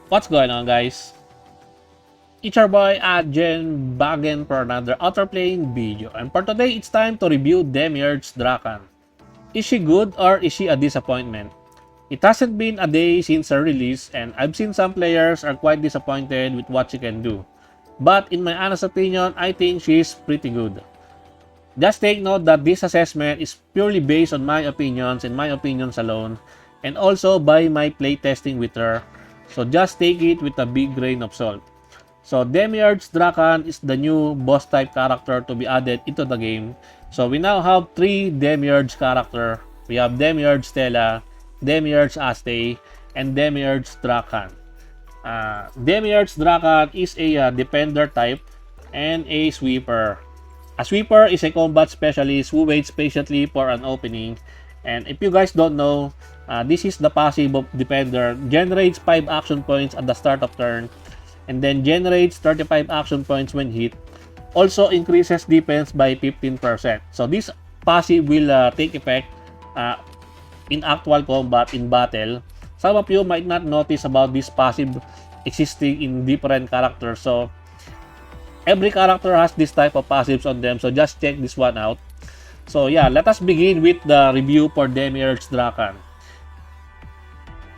What's going on, guys? It's your boy Adjen back again for another Outerplane video. And for today, it's time to review Demiurge's Drakhan. Is she good or is she a disappointment? It hasn't been a day since her release, and I've seen some players are quite disappointed with what she can do. But in my honest opinion, I think she's pretty good. Just take note that this assessment is purely based on my opinions and my opinions alone, and also by my playtesting with her. So just take it with a big grain of salt. So Demiurge's Drakhan is the new boss type character to be added into the game. So we now have 3 Demiurge character. We have Demiurge Stella, Demiurge Aste, and Demiurge Drakhan. Demiurge Drakhan is a defender type and a sweeper. A sweeper is a combat specialist who waits patiently for an opening. And if you guys don't know, this is the passive of defender. Generates 5 action points at the start of turn, and then generates 35 action points when hit. Also increases defense by 15%. So this passive will take effect in actual combat in battle. Some of you might not notice about this passive existing in different characters. So every character has this type of passives on them. So just check this one out. So yeah, let us begin with the review for Demiurge Drakhan.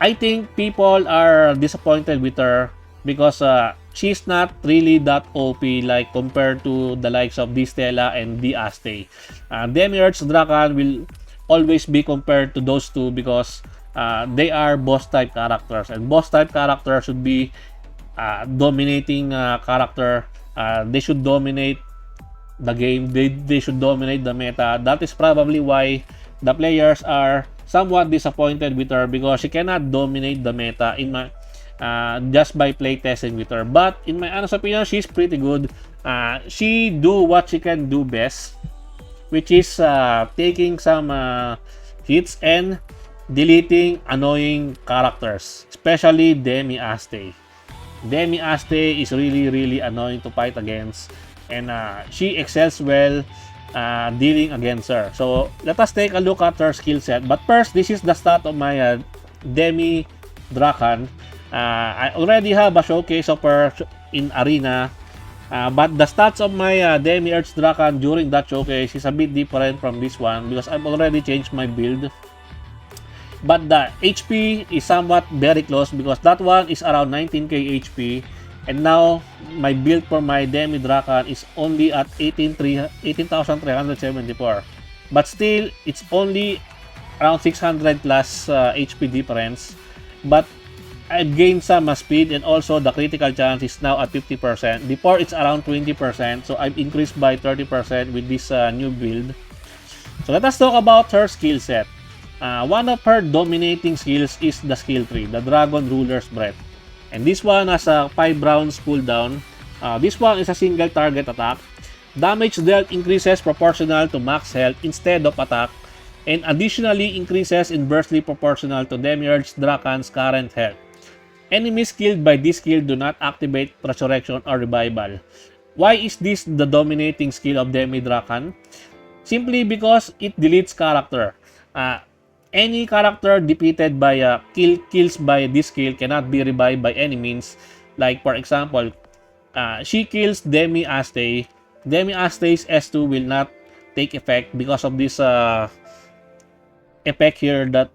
I think people are disappointed with her because she's not really that OP like compared to the likes of Stella and Aste. Demiurge Drakhan will always be compared to those two because they are boss type characters, and boss type characters should be dominating character. They should dominate the game. They should dominate the meta. That is probably why the players are somewhat disappointed with her, because she cannot dominate the meta in my just by playtesting with her. But in my honest opinion, she's pretty good. She do what she can do best, which is taking some hits and deleting annoying characters, especially Demi Aste. Demi Aste is really annoying to fight against, and she excels well dealing against her. So let us take a look at her skill set. But first, this is the stat of my Demi Drakhan. I already have a showcase of her in Arena, but the stats of my Demiurge Drakhan during that showcase is a bit different from this one because I've already changed my build. But the HP is somewhat very close because that one is around 19k HP, and now my build for my Demi Drakhan is only at 18,374. But still, it's only around 600 plus HP difference. But I've gained some speed, and also the critical chance is now at 50%. Before, it's around 20%, so I've increased by 30% with this new build. So let us talk about her skill set. One of her dominating skills is the skill tree, the Dragon Ruler's Breath. And this one has a 5 rounds cooldown. This one is a single target attack. Damage dealt increases proportional to max health instead of attack, and additionally increases inversely proportional to Demiurge Drakhan's current health. Enemies killed by this skill do not activate Resurrection or Revival. Why is this the dominating skill of Demi Drakhan? Simply because it deletes character. Any character defeated by kills by this skill cannot be revived by any means. Like for example, she kills Demi Aste. Demi Aste's S2 will not take effect because of this effect here that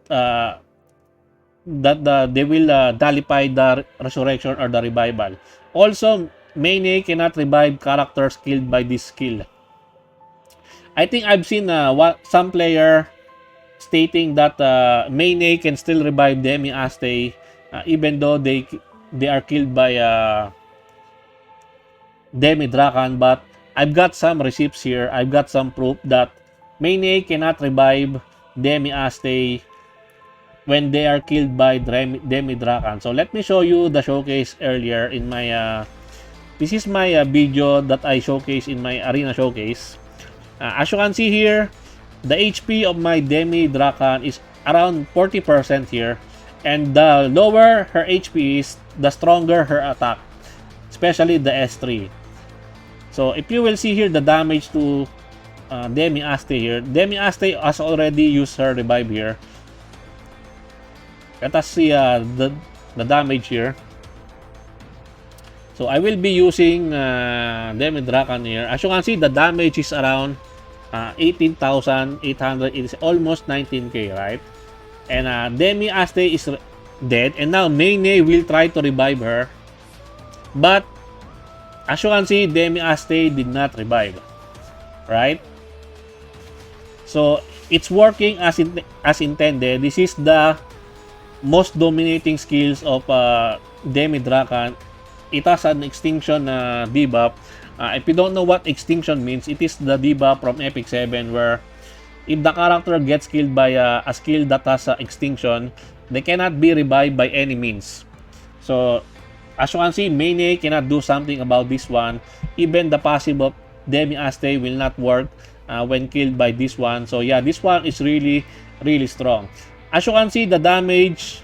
they will nullify the resurrection or the revival. Also, Mayne cannot revive characters killed by this skill. I think I've seen some player stating that Mayne can still revive Demi Aste even though they are killed by Demi Drakhan. But I've got some receipts here. I've got some proof that Mayne cannot revive Demi Aste when they are killed by Demi Drakhan. So let me show you the showcase earlier in my this is my video that I showcased in my Arena showcase. As you can see here, the HP of my Demi Drakhan is around 40% here, and the lower her HP is, the stronger her attack, especially the S3. So if you will see here the damage to Demi Aste here, Demi Aste has already used her revive here. Let us see the damage here. So I will be using Demi Drakhan here. As you can see, the damage is around 18,800. It's almost 19k, right? And Demi Aste is dead. And now Mayne will try to revive her. But as you can see, Demi Aste did not revive. Right? So it's working as intended. This is the most dominating skills of Demi Drakhan. It has an extinction debuff. If you don't know what extinction means, it is the debuff from Epic 7 where if the character gets killed by a skill that has extinction, they cannot be revived by any means. So, as you can see, Mayne cannot do something about this one. Even the passive of Demi Aste will not work when killed by this one. So, yeah, this one is really, really strong. As you can see, the damage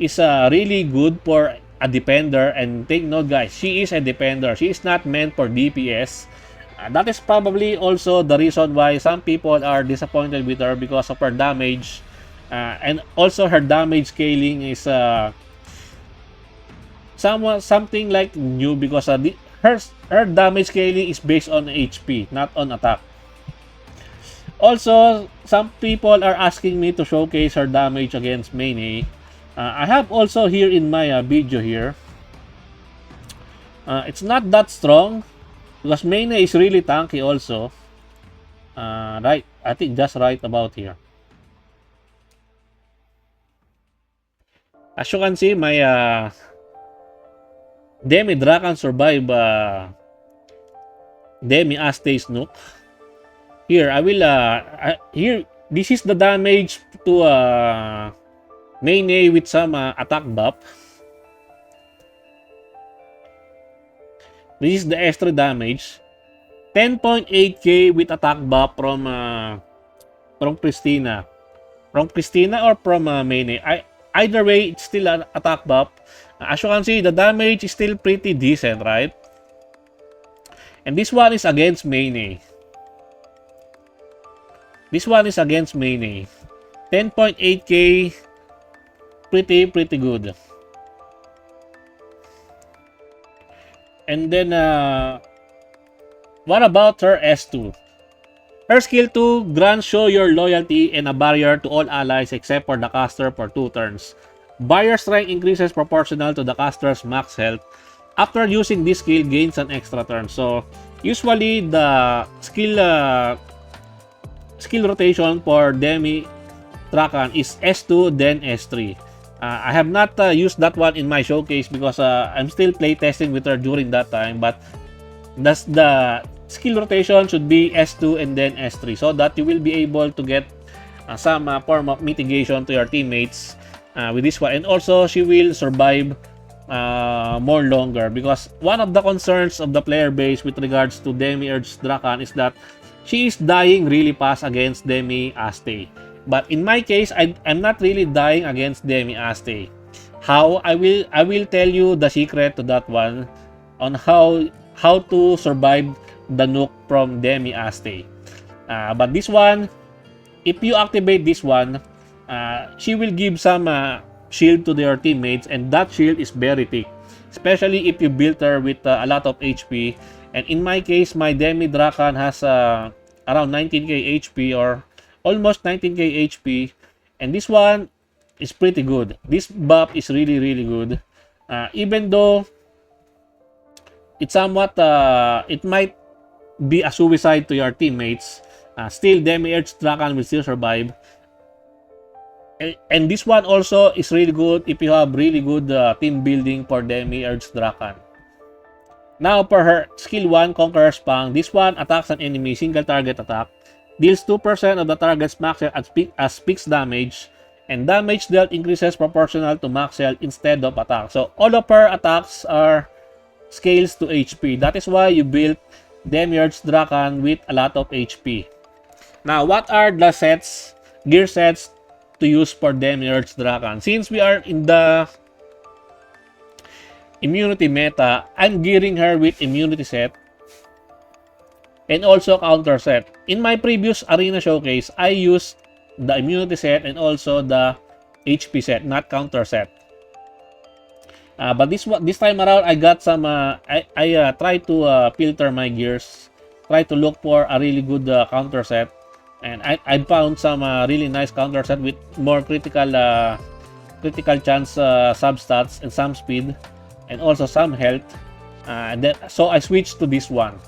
is really good for a defender. And take note, guys, she is a defender. She is not meant for DPS. That is probably also the reason why some people are disappointed with her because of her damage. And also her damage scaling is something like new because her damage scaling is based on HP, not on attack. Also, some people are asking me to showcase her damage against Mayne. I have also here in my video here. It's not that strong because Mayne is really tanky also. Right, I think just right about here. As you can see, my Demi Drakhan survive Demi Aste's nuke. Here, I will here. This is the damage to Mayne with some attack buff. This is the extra damage. 10.8k with attack buff from Christina. From Christina or from Mayne. Either way, it's still an attack buff. As you can see, the damage is still pretty decent, right? And this one is against Mayne. This one is against Mayne. 10.8k. Pretty good. And then, what about her S2? Her skill 2 grants show your loyalty and a barrier to all allies except for the caster for 2 turns. Barrier strength increases proportional to the caster's max health. After using this skill, gains an extra turn. So, usually the skill rotation for Demi Drakhan is S2 then S3. I have not used that one in my showcase because I'm still playtesting with her during that time. But the skill rotation should be S2 and then S3 so that you will be able to get some form of mitigation to your teammates with this one. And also, she will survive more longer because one of the concerns of the player base with regards to Demi Drakhan is that she is dying really fast against Demi Aste. But in my case, I'm not really dying against Demi Aste. How? I will tell you the secret to that one on how to survive the nuke from Demi Aste. But this one, if you activate this one, she will give some shield to their teammates, and that shield is very thick, especially if you build her with a lot of HP. And in my case, my Demi Drakhan has around 19k HP or almost 19k HP, and this one is pretty good. This buff is really good. Even though it somewhat it might be a suicide to your teammates, still Demi Drakhan will still survive. And this one also is really good if you have really good team building for Demi Drakhan. Now for her skill 1, Conqueror's Pang, this one attacks an enemy single target attack, deals 2% of the target's max health as fixed damage, and damage dealt increases proportional to max health instead of attack. So all of her attacks are scales to HP. That is why you built Demi Drakhan with a lot of HP. Now, what are the gear sets to use for Demi Drakhan? Since we are in the immunity meta, I'm gearing her with immunity set and also counter set. In my previous arena showcase, I used the immunity set and also the HP set, not counter set. But this time around, I got some. I try to filter my gears, try to look for a really good counter set, and I found some really nice counter set with more critical chance substats and some speed, and also some health. So I switched to this one.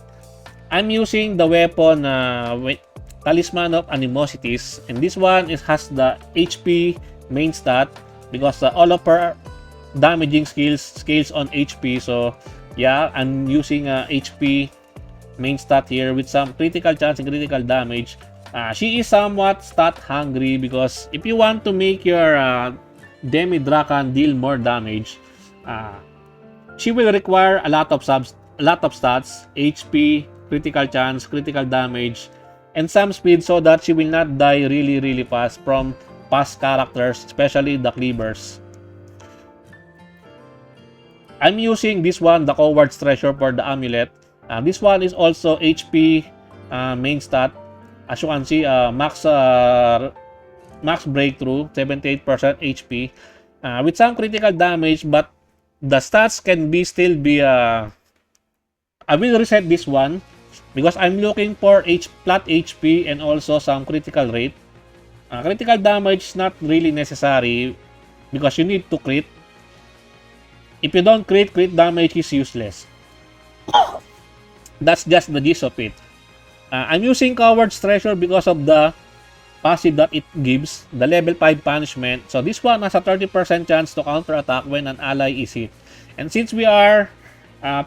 I'm using the weapon with Talisman of Animosities, and this one has the HP main stat because all of her damaging scales on HP. So yeah, I'm using HP main stat here with some critical chance and critical damage. She is somewhat stat hungry because if you want to make your Demi Drakhan deal more damage, she will require a lot of stats, HP, critical chance, critical damage, and some speed so that she will not die really fast from past characters, especially the cleavers. I'm using this one, the Coward's Treasure, for the amulet. This one is also HP main stat. As you can see, max breakthrough, 78% HP, with some critical damage, but the stats can still be. I will reset this one because I'm looking for flat HP and also some critical rate. Critical damage is not really necessary because you need to crit. If you don't crit damage is useless. That's just the gist of it. I'm using Coward's Treasure because of the passive that it gives, the level 5 punishment. So this one has a 30% chance to counter-attack when an ally is hit. And since we are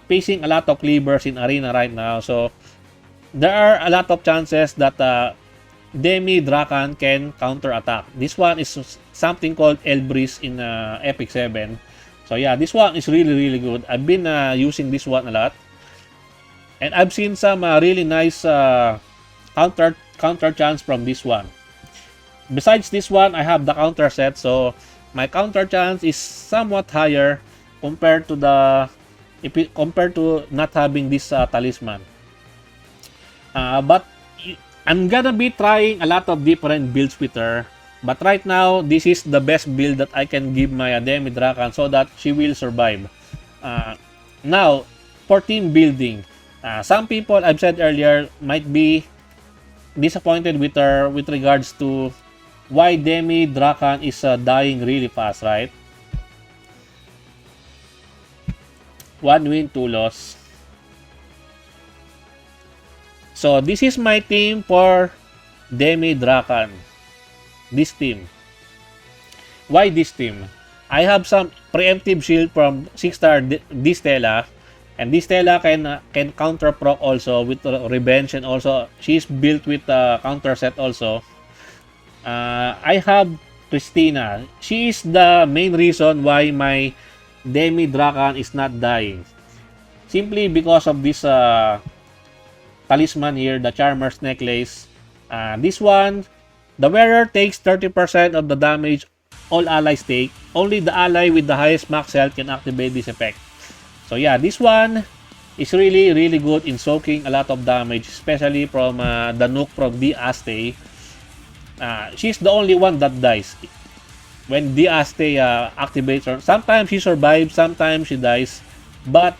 facing a lot of cleavers in arena right now, so there are a lot of chances that Demi Drakhan can counter-attack. This one is something called Elbris in Epic 7. So yeah, this one is really good. I've been using this one a lot. And I've seen some really nice counter chance from this one. Besides this one, I have the counter set, so my counter chance is somewhat higher compared to not having this talisman. But I'm gonna be trying a lot of different builds with her. But right now, this is the best build that I can give my Demi Drakhan so that she will survive. Now, for team building, some people, I've said earlier, might be disappointed with her with regards to why Demi Drakhan is dying really fast, right? 1 win, 2 loss. So, this is my team for Demi Drakhan. This team. Why this team? I have some preemptive shield from 6-star Distella, and Distella can counter proc also with revenge, and also she's built with counter set also. I have Christina. She is the main reason why my Demi Drakhan is not dying. Simply because of this talisman here, the Charmer's Necklace. This one, the wearer takes 30% of the damage all allies take. Only the ally with the highest max health can activate this effect. So yeah, this one is really good in soaking a lot of damage, especially from the nuke from the Aste. She's the only one that dies when the Aste activates her. Sometimes she survives, sometimes she dies, but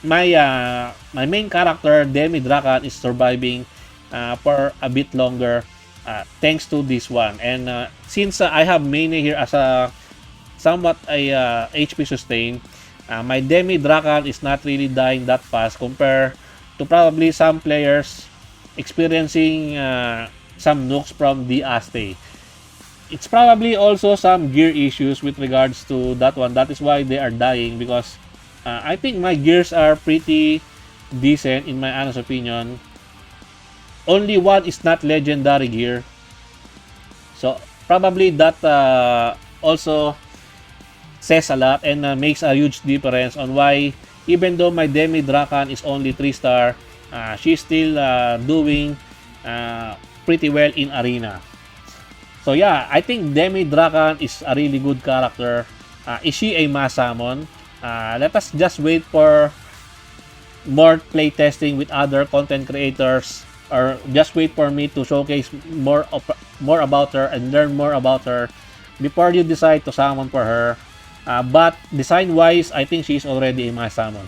my main character, Demi Drakhan, is surviving for a bit longer thanks to this one. And since I have Mane here as a somewhat a HP sustain, my Demi Drakhan is not really dying that fast compared to probably some players experiencing some nukes from the Aste. It's probably also some gear issues with regards to that one. That is why they are dying, because I think my gears are pretty decent in my honest opinion. Only one is not legendary gear. So probably that also says a lot and makes a huge difference on why, even though my Demi Drakhan is only 3-star, she's still doing pretty well in arena. So yeah, I think Demi Drakhan is a really good character. Is she a mass summon? Let us just wait for more playtesting with other content creators, or just wait for me to showcase more about her and learn more about her before you decide to summon for her. But design-wise, I think she's already a must summon.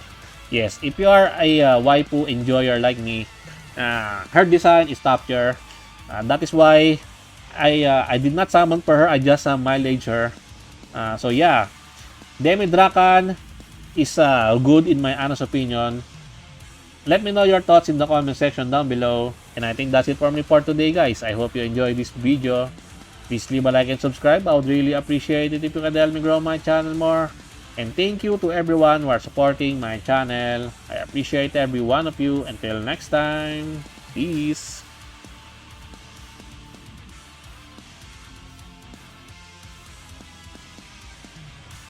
Yes, if you are a waifu enjoyer like me, her design is top tier. That is why I did not summon for her. I just mileage her. So yeah, Demi Drakhan is good in my honest opinion. Let me know your thoughts in the comment section down below. And I think that's it for me for today, guys. I hope you enjoyed this video. Please leave a like and subscribe. I would really appreciate it if you can help me grow my channel more. And thank you to everyone who are supporting my channel. I appreciate every one of you. Until next time, peace.